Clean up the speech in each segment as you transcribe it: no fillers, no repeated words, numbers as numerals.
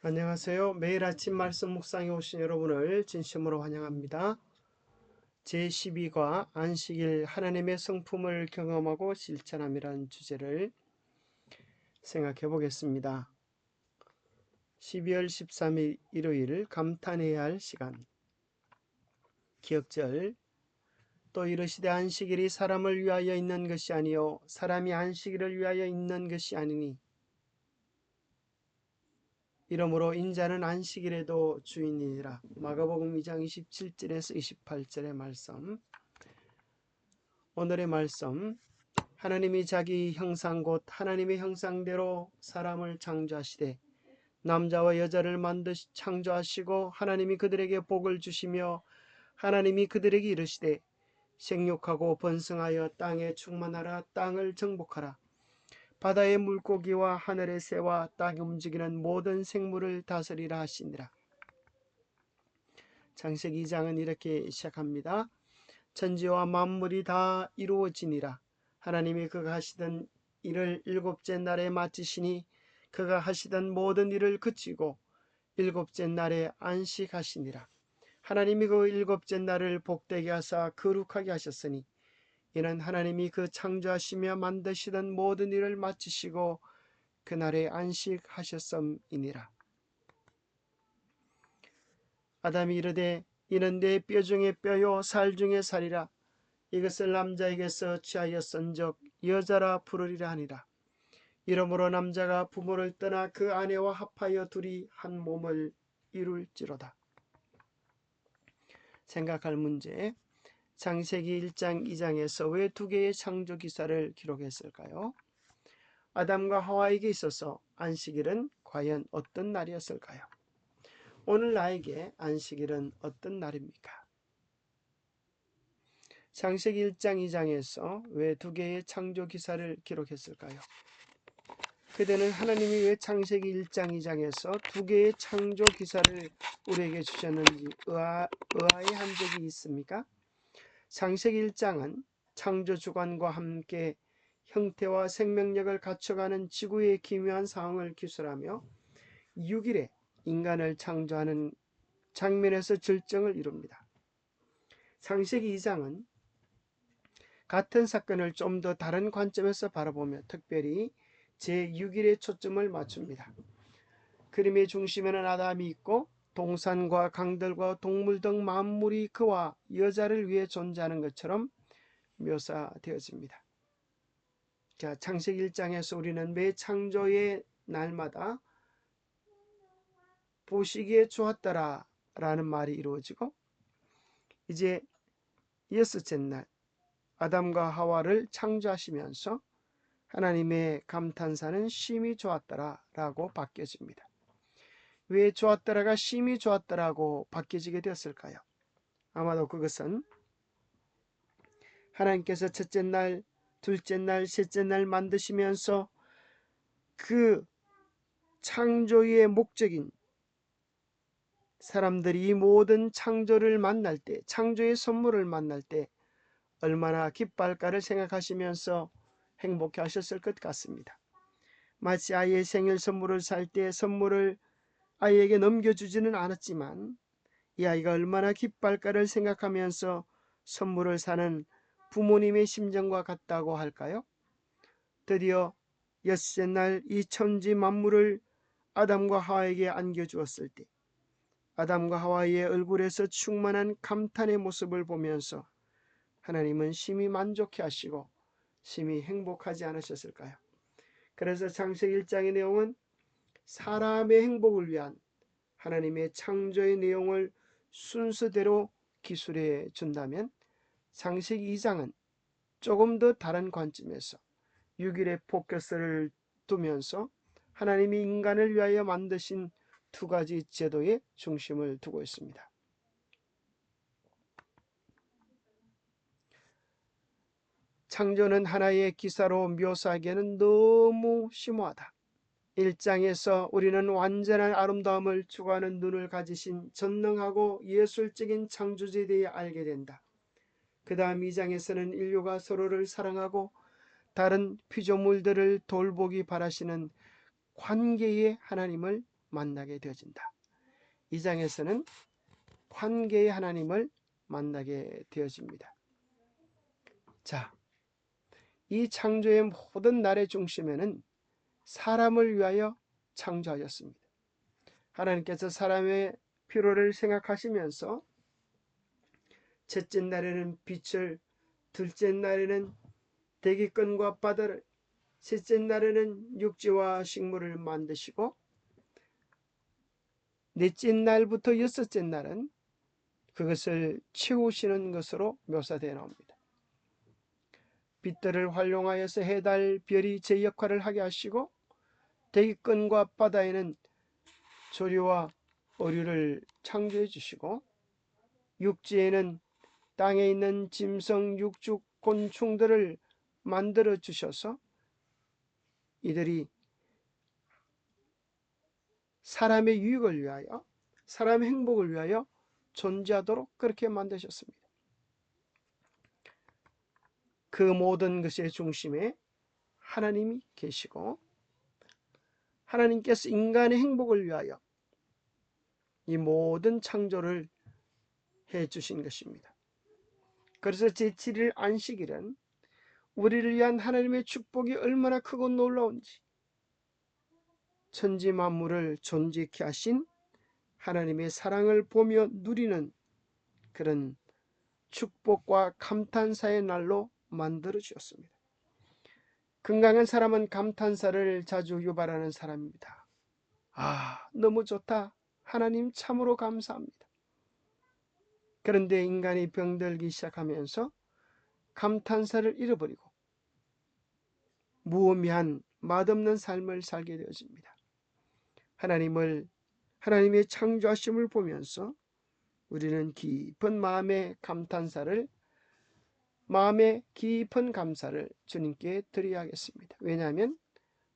안녕하세요. 매일 아침 말씀 묵상에 오신 여러분을 진심으로 환영합니다. 제12과 안식일 하나님의 성품을 경험하고 실천함이라는 주제를 생각해 보겠습니다. 12월 13일 일요일 감탄해야 할 시간. 기억절. 또 이르시되 안식일이 사람을 위하여 있는 것이 아니요 사람이 안식일을 위하여 있는 것이 아니니 이러므로 인자는 안식일에도 주인이니라. 마가복음 2장 27절에서 28절의 말씀. 오늘의 말씀. 하나님이 자기 형상 곧 하나님의 형상대로 사람을 창조하시되 남자와 여자를 창조하시고 하나님이 그들에게 복을 주시며 하나님이 그들에게 이르시되 생육하고 번성하여 땅에 충만하라. 땅을 정복하라. 바다의 물고기와 하늘의 새와 땅에 움직이는 모든 생물을 다스리라 하시니라. 창세기 2장은 이렇게 시작합니다. 천지와 만물이 다 이루어지니라. 하나님이 그가 하시던 일을 일곱째 날에 마치시니 그가 하시던 모든 일을 그치고 일곱째 날에 안식하시니라. 하나님이 그 일곱째 날을 복되게 하사 거룩하게 하셨으니 이는 하나님이 그 창조하시며 만드시던 모든 일을 마치시고 그날에 안식하셨음이니라. 아담이 이르되 이는 내 뼈 중에 뼈요 살 중에 살이라. 이것을 남자에게서 취하였은즉 여자라 부르리라 하니라. 이러므로 남자가 부모를 떠나 그 아내와 합하여 둘이 한 몸을 이룰지로다. 생각할 문제. 창세기 1장 2장에서 왜 두 개의 창조 기사를 기록했을까요? 아담과 하와에게 있어서 안식일은 과연 어떤 날이었을까요? 오늘 나에게 안식일은 어떤 날입니까? 창세기 1장 2장에서 왜 두 개의 창조 기사를 기록했을까요? 그대는 하나님이 왜 창세기 1장 2장에서 두 개의 창조 기사를 우리에게 주셨는지 의아해한 적이 있습니까? 창세기 1장은 창조 주관과 함께 형태와 생명력을 갖춰가는 지구의 기묘한 상황을 기술하며 6일에 인간을 창조하는 장면에서 절정을 이룹니다. 창세기 2장은 같은 사건을 좀 더 다른 관점에서 바라보며 특별히 제6일에 초점을 맞춥니다. 그림의 중심에는 아담이 있고 동산과 강들과 동물 등 만물이 그와 여자를 위해 존재하는 것처럼 묘사되어집니다. 자, 창세기 1장에서 우리는 매 창조의 날마다 보시기에 좋았더라 라는 말이 이루어지고 이제 여섯째 날 아담과 하와를 창조하시면서 하나님의 감탄사는 심히 좋았더라 라고 바뀌어집니다. 왜 좋았더라가 심히 좋았더라고 바뀌어지게 되었을까요? 아마도 그것은 하나님께서 첫째 날, 둘째 날, 셋째 날 만드시면서 그 창조의 목적인 사람들이 이 모든 창조를 만날 때, 창조의 선물을 만날 때 얼마나 기뻐할까를 생각하시면서 행복해 하셨을 것 같습니다. 마치 아이의 생일 선물을 살 때 선물을 아이에게 넘겨주지는 않았지만 이 아이가 얼마나 기뻐할까를 생각하면서 선물을 사는 부모님의 심정과 같다고 할까요? 드디어 여섯째 날 이 천지 만물을 아담과 하와에게 안겨주었을 때 아담과 하와의 얼굴에서 충만한 감탄의 모습을 보면서 하나님은 심히 만족해 하시고 심히 행복하지 않으셨을까요? 그래서 창세기 1장의 내용은 사람의 행복을 위한 하나님의 창조의 내용을 순서대로 기술해 준다면 창세기 2장은 조금 더 다른 관점에서 6일의 포커스를 두면서 하나님이 인간을 위하여 만드신 두 가지 제도의 중심을 두고 있습니다. 창조는 하나의 기사로 묘사하기에는 너무 심오하다. 1장에서 우리는 완전한 아름다움을 추구하는 눈을 가지신 전능하고 예술적인 창조주에 대해 알게 된다. 그 다음 2장에서는 인류가 서로를 사랑하고 다른 피조물들을 돌보기 바라시는 관계의 하나님을 만나게 되어진다. 2장에서는 관계의 하나님을 만나게 되어집니다. 자, 이 창조의 모든 날의 중심에는 사람을 위하여 창조하셨습니다. 하나님께서 사람의 필요를 생각하시면서 첫째 날에는 빛을, 둘째 날에는 대기권과 바다를, 셋째 날에는 육지와 식물을 만드시고 넷째 날부터 여섯째 날은 그것을 채우시는 것으로 묘사되어 나옵니다. 빛들을 활용하여서 해, 달, 별이 제 역할을 하게 하시고 대기권과 바다에는 조류와 어류를 창조해 주시고 육지에는 땅에 있는 짐승, 육축, 곤충들을 만들어 주셔서 이들이 사람의 유익을 위하여, 사람의 행복을 위하여 존재하도록 그렇게 만드셨습니다. 그 모든 것의 중심에 하나님이 계시고 하나님께서 인간의 행복을 위하여 이 모든 창조를 해 주신 것입니다. 그래서 제7일 안식일은 우리를 위한 하나님의 축복이 얼마나 크고 놀라운지, 천지 만물을 존재케 하신 하나님의 사랑을 보며 누리는 그런 축복과 감탄사의 날로 만들어 주었습니다. 건강한 사람은 감탄사를 자주 유발하는 사람입니다. 아, 너무 좋다. 하나님 참으로 감사합니다. 그런데 인간이 병들기 시작하면서 감탄사를 잃어버리고 무의미한 맛없는 삶을 살게 되어집니다. 하나님의 창조하심을 보면서 우리는 마음의 깊은 감사를 주님께 드려야 하겠습니다. 왜냐하면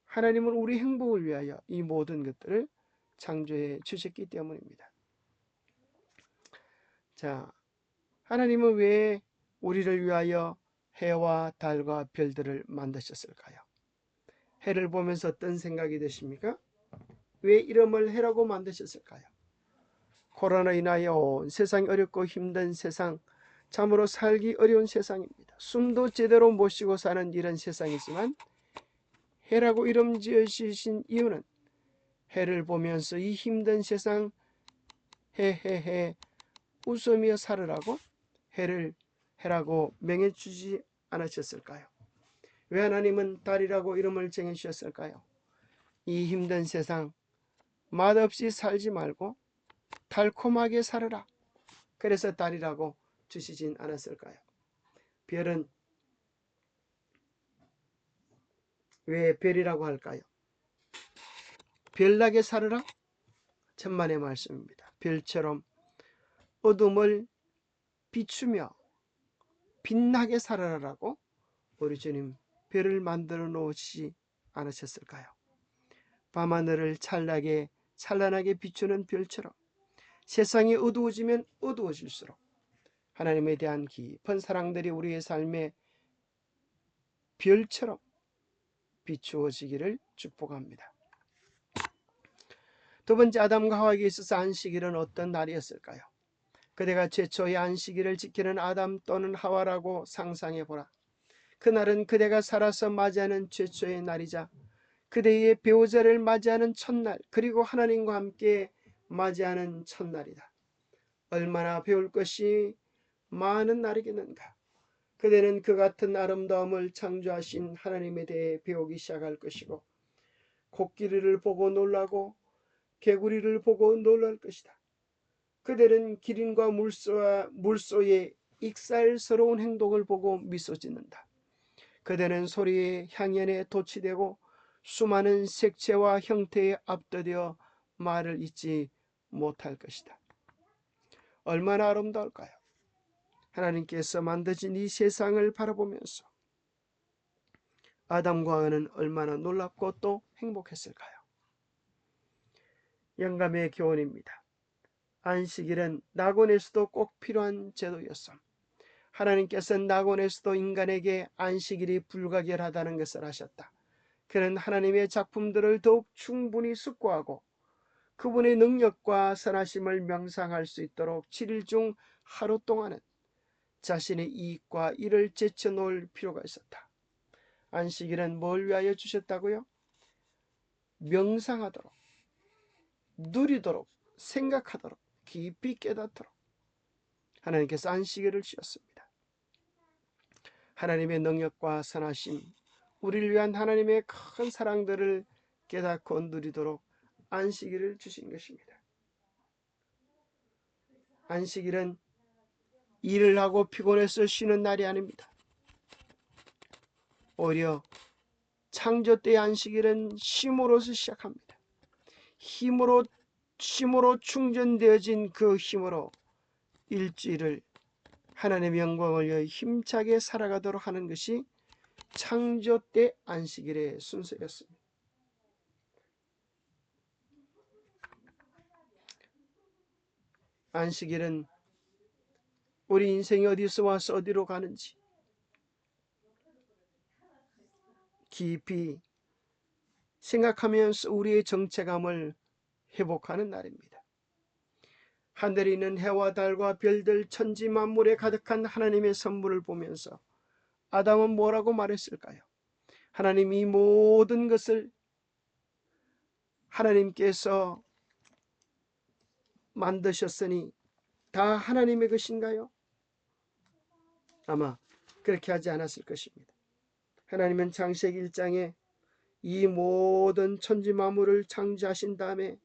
하나님은 우리 행복을 위하여 이 모든 것들을 창조해 주셨기 때문입니다. 자, 하나님은 왜 우리를 위하여 해와 달과 별들을 만드셨을까요? 해를 보면서 어떤 생각이 드십니까? 왜 이름을 해라고 만드셨을까요? 코로나로 인하여 온 세상이 어렵고 힘든 세상, 참으로 살기 어려운 세상입니다. 숨도 제대로 못 쉬고 사는 이런 세상이지만 해라고 이름 지으신 이유는 해를 보면서 이 힘든 세상 해해해 웃으며 살으라고 해라고 명해주지 않으셨을까요? 왜 하나님은 달이라고 이름을 정해주셨을까요? 이 힘든 세상 맛없이 살지 말고 달콤하게 살아라. 그래서 달이라고 주시진 않았을까요? 별은 왜 별이라고 할까요? 별나게 살아라? 천만의 말씀입니다. 별처럼 어둠을 비추며 빛나게 살아라라고 우리 주님 별을 만들어 놓으시지 않으셨을까요? 밤하늘을 찬란하게 비추는 별처럼 세상이 어두워지면 어두워질수록 하나님에 대한 깊은 사랑들이 우리의 삶에 별처럼 비추어지기를 축복합니다. 두 번째, 아담과 하와에게 있어서 안식일은 어떤 날이었을까요? 그대가 최초의 안식일을 지키는 아담 또는 하와라고 상상해 보라. 그날은 그대가 살아서 맞이하는 최초의 날이자 그대의 배우자를 맞이하는 첫날, 그리고 하나님과 함께 맞이하는 첫날이다. 얼마나 배울 것이 많은 날이겠는가. 그대는 그 같은 아름다움을 창조하신 하나님에 대해 배우기 시작할 것이고 코끼리를 보고 놀라고 개구리를 보고 놀랄 것이다. 그대는 기린과 물소의 익살스러운 행동을 보고 미소 짓는다. 그대는 소리의 향연에 도취되고 수많은 색채와 형태에 압도되어 말을 잇지 못할 것이다. 얼마나 아름다울까요? 하나님께서 만드신 이 세상을 바라보면서 아담과 하와는 얼마나 놀랍고 또 행복했을까요? 영감의 교훈입니다. 안식일은 낙원에서도 꼭 필요한 제도였어. 하나님께서는 낙원에서도 인간에게 안식일이 불가결하다는 것을 아셨다. 그는 하나님의 작품들을 더욱 충분히 숙고하고 그분의 능력과 선하심을 명상할 수 있도록 7일 중 하루 동안은 자신의 이익과 일을 제쳐놓을 필요가 있었다. 안식일은 뭘 위하여 주셨다고요? 명상하도록, 누리도록, 생각하도록, 깊이 깨닫도록 하나님께서 안식일을 주셨습니다. 하나님의 능력과 선하심, 우리를 위한 하나님의 큰 사랑들을 깨닫고 누리도록 안식일을 주신 것입니다. 안식일은 일을 하고 피곤해서 쉬는 날이 아닙니다. 오히려 창조 때의 안식일은 쉼으로서 시작합니다. 힘으로 충전되어진 그 힘으로 일주일을 하나님의 영광을 위하여 힘차게 살아가도록 하는 것이 창조 때 안식일의 순서였습니다. 안식일은 우리 인생이 어디서 와서 어디로 가는지 깊이 생각하면서 우리의 정체감을 회복하는 날입니다. 하늘에 있는 해와 달과 별들, 천지 만물에 가득한 하나님의 선물을 보면서 아담은 뭐라고 말했을까요? 하나님, 이 모든 것을 하나님께서 만드셨으니 다 하나님의 것인가요? 아마 그렇게 하지 않았을 것입니다. 하나님은 창세기 1장에 이 모든 천지 만물을 창조하신 다음에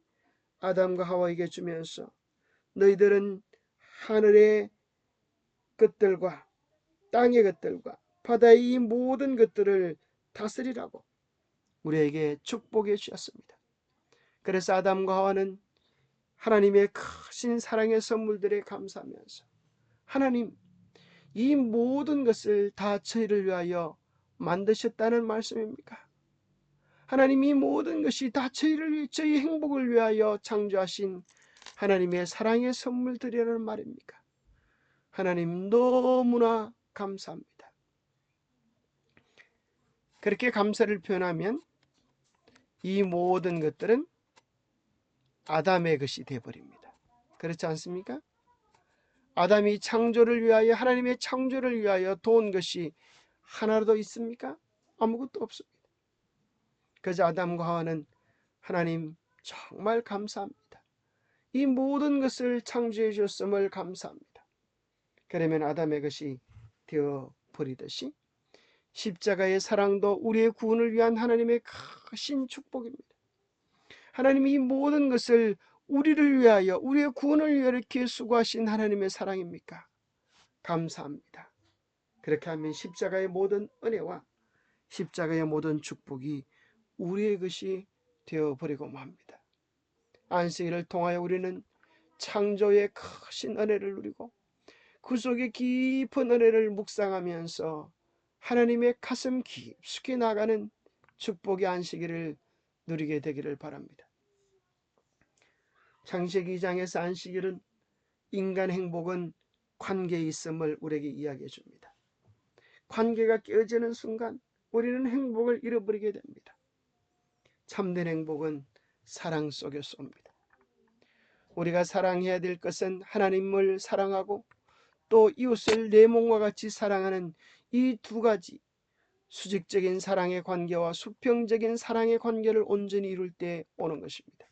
아담과 하와에게 주면서 너희들은 하늘의 것들과 땅의 것들과 바다의 이 모든 것들을 다스리라고 우리에게 축복해 주셨습니다. 그래서 아담과 하와는 하나님의 크신 사랑의 선물들에 감사하면서 하나님, 이 모든 것을 다 저희를 위하여 만드셨다는 말씀입니까? 하나님, 이 모든 것이 다 저희 행복을 위하여 창조하신 하나님의 사랑의 선물들이라는 말입니까? 하나님, 너무나 감사합니다. 그렇게 감사를 표현하면 이 모든 것들은 아담의 것이 되어버립니다. 그렇지 않습니까? 아담이 창조를 위하여, 하나님의 창조를 위하여 도운 것이 하나라도 있습니까? 아무것도 없습니다. 그래서 아담과 하와는 하나님 정말 감사합니다. 이 모든 것을 창조해 주셨음을 감사합니다. 그러면 아담의 것이 되어버리듯이 십자가의 사랑도 우리의 구원을 위한 하나님의 크신 축복입니다. 하나님이 이 모든 것을 우리를 위하여, 우리의 구원을 위하여 이렇게 수고하신 하나님의 사랑입니까? 감사합니다. 그렇게 하면 십자가의 모든 은혜와 십자가의 모든 축복이 우리의 것이 되어버리고 맙니다. 안식일을 통하여 우리는 창조의 크신 은혜를 누리고 그 속에 깊은 은혜를 묵상하면서 하나님의 가슴 깊숙이 나가는 축복의 안식일을 누리게 되기를 바랍니다. 창세기 2장에서 안식일은 인간 행복은 관계에 있음을 우리에게 이야기해 줍니다. 관계가 깨어지는 순간 우리는 행복을 잃어버리게 됩니다. 참된 행복은 사랑 속에서 옵니다. 우리가 사랑해야 될 것은 하나님을 사랑하고 또 이웃을 내 몸과 같이 사랑하는 이 두 가지 수직적인 사랑의 관계와 수평적인 사랑의 관계를 온전히 이룰 때 오는 것입니다.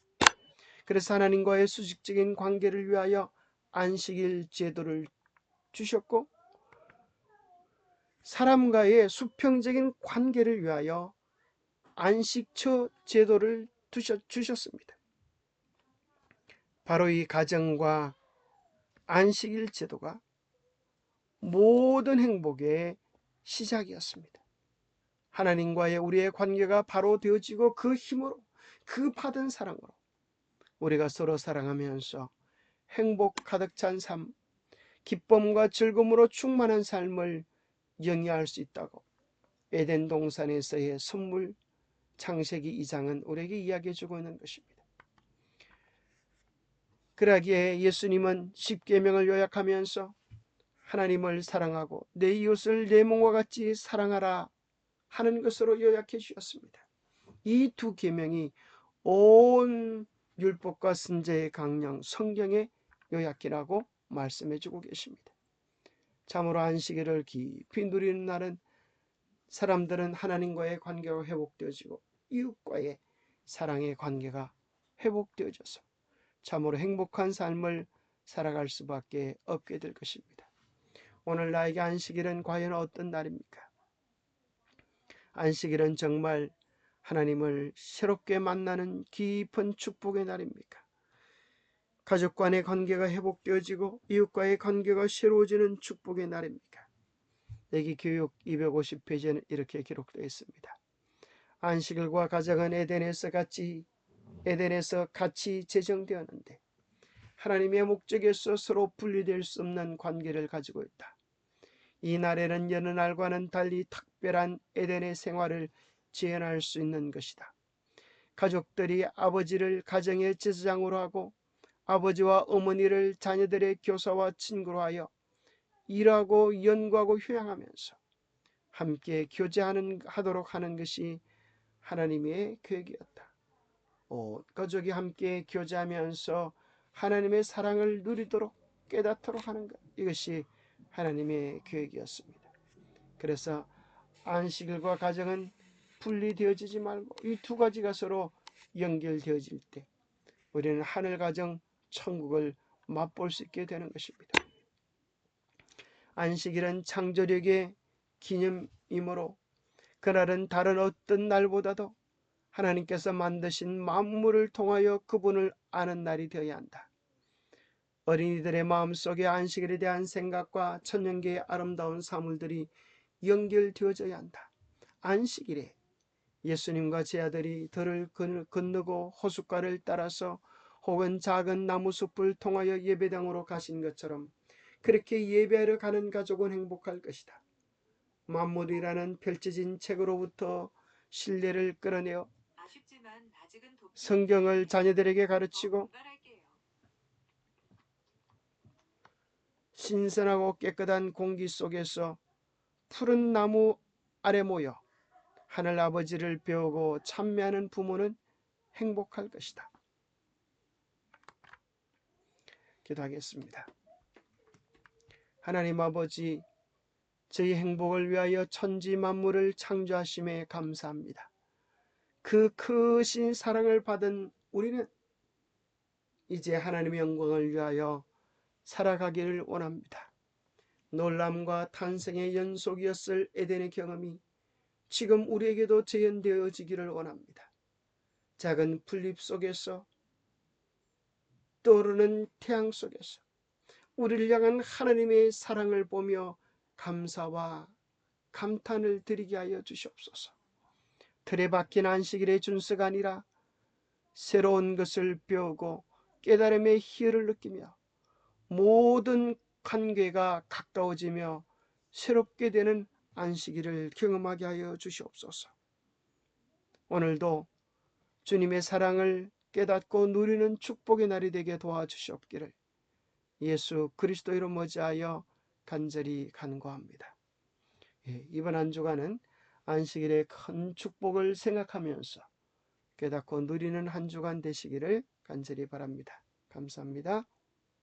그래서 하나님과의 수직적인 관계를 위하여 안식일 제도를 주셨고 사람과의 수평적인 관계를 위하여 안식처 제도를 주셨습니다. 바로 이 가정과 안식일 제도가 모든 행복의 시작이었습니다. 하나님과의 우리의 관계가 바로 되어지고 그 힘으로, 그 받은 사랑으로 우리가 서로 사랑하면서 행복 가득 찬 삶, 기쁨과 즐거움으로 충만한 삶을 영위할 수 있다고 에덴 동산에서의 선물 창세기 2장은 우리에게 이야기해주고 있는 것입니다. 그러기에 예수님은 십계명을 요약하면서 하나님을 사랑하고 내 이웃을 내 몸과 같이 사랑하라 하는 것으로 요약해 주셨습니다. 이 두 계명이 온 율법과 선지자의 강령, 성경의 요약이라고 말씀해 주고 계십니다. 참으로 안식일을 깊이 누리는 날은 사람들은 하나님과의 관계가 회복되어지고 이웃과의 사랑의 관계가 회복되어져서 참으로 행복한 삶을 살아갈 수밖에 없게 될 것입니다. 오늘 나에게 안식일은 과연 어떤 날입니까? 안식일은 정말 하나님을 새롭게 만나는 깊은 축복의 날입니까? 가족 간의 관계가 회복되어지고 이웃과의 관계가 새로워지는 축복의 날입니까? 여기 교육 250페이지에는 이렇게 기록되어 있습니다. 안식일과 가정은 에덴에서 같이 제정되었는데 하나님의 목적에서 서로 분리될 수 없는 관계를 가지고 있다. 이 날에는 여느 날과는 달리 특별한 에덴의 생활을 재현할 수 있는 것이다. 가족들이 아버지를 가정의 제사장으로 하고 아버지와 어머니를 자녀들의 교사와 친구로 하여 일하고 연구하고 휴양하면서 함께 교제하도록 하는 것이 하나님의 계획이었다. 가족이 함께 교제하면서 하나님의 사랑을 누리도록 깨닫도록 하는 것, 이것이 하나님의 계획이었습니다. 그래서 안식일과 가정은 분리되어지지 말고 이 두 가지가 서로 연결되어질 때 우리는 하늘 가정 천국을 맛볼 수 있게 되는 것입니다. 안식일은 창조력의 기념이므로 그날은 다른 어떤 날보다도 하나님께서 만드신 만물을 통하여 그분을 아는 날이 되어야 한다. 어린이들의 마음속에 안식일에 대한 생각과 천년계의 아름다운 사물들이 연결되어져야 한다. 안식일에 예수님과 제 아들이 들을 건너고 호숫가를 따라서 혹은 작은 나무숲을 통하여 예배당으로 가신 것처럼 그렇게 예배하러 가는 가족은 행복할 것이다. 만물이라는 펼쳐진 책으로부터 신뢰를 끌어내어 성경을 자녀들에게 가르치고 신선하고 깨끗한 공기 속에서 푸른 나무 아래 모여 하늘 아버지를 배우고 찬미하는 부모는 행복할 것이다. 기도하겠습니다. 하나님 아버지, 저희 행복을 위하여 천지 만물을 창조하심에 감사합니다. 그 크신 사랑을 받은 우리는 이제 하나님의 영광을 위하여 살아가기를 원합니다. 놀람과 탄생의 연속이었을 에덴의 경험이 지금 우리에게도 재현되어지기를 원합니다. 작은 풀잎 속에서 떠오르는 태양 속에서 우리를 향한 하나님의 사랑을 보며 감사와 감탄을 드리게 하여 주시옵소서. 틀에 박힌 안식일의 준수가 아니라 새로운 것을 배우고 깨달음의 희열을 느끼며 모든 관계가 가까워지며 새롭게 되는 안식일을 경험하게 하여 주시옵소서. 오늘도 주님의 사랑을 깨닫고 누리는 축복의 날이 되게 도와주시옵기를 예수 그리스도 이름 머지하여 간절히 간구합니다. 이번 한 주간은 안식일의 큰 축복을 생각하면서 깨닫고 누리는 한 주간 되시기를 간절히 바랍니다. 감사합니다.